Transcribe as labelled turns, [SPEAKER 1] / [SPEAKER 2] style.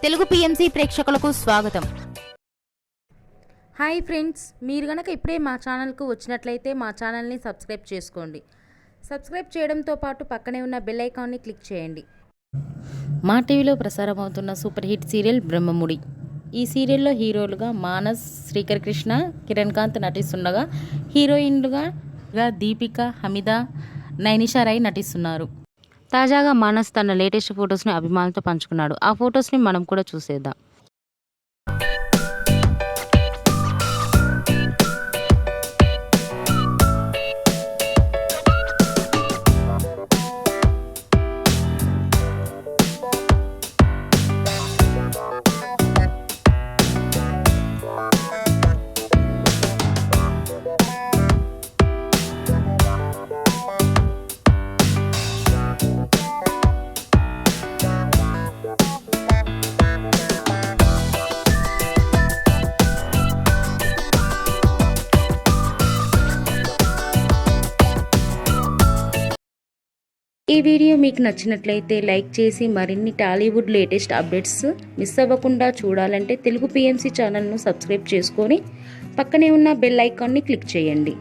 [SPEAKER 1] Telugu PMC ప్రేక్షకులకు స్వాగతం.
[SPEAKER 2] Hi friends, మీరు గనక ఇప్పుడే మా ఛానల్కు వచ్చినట్లయితే మా ఛానల్ని సబ్స్క్రైబ్ చేసుకోండి. సబ్స్క్రైబ్ చేయడంతో పాటు పక్కనే ఉన్న బెల్ ఐకాన్ని క్లిక్ చేయండి. మా టీవీలో ప్రసారం అవుతున్న సూపర్ హిట్ సీరియల్ బ్రహ్మముడి. ఈ సీరియల్లో హీరోలుగా మానస్, శ్రీకర్ కృష్ణ, కిరణ్ కాంత్ నటిస్తుండగా హీరోయిన్లుగా దీపిక, హమీదా, నైనిషా రాయ్ నటిస్తున్నారు. తాజాగా మానస్ తన లేటెస్ట్ ఫొటోస్ని అభిమానులతో పంచుకున్నాడు. ఆ ఫొటోస్ని మనం కూడా చూసేద్దాం. ఈ వీడియో మీకు నచ్చినట్లయితే లైక్ చేసి మరిన్ని టాలీవుడ్ లేటెస్ట్ అప్డేట్స్ మిస్ అవ్వకుండా చూడాలంటే తెలుగు పిఎంసి ఛానల్ను సబ్స్క్రైబ్ చేసుకొని పక్కనే ఉన్న బెల్ ఐకాన్ని క్లిక్ చేయండి.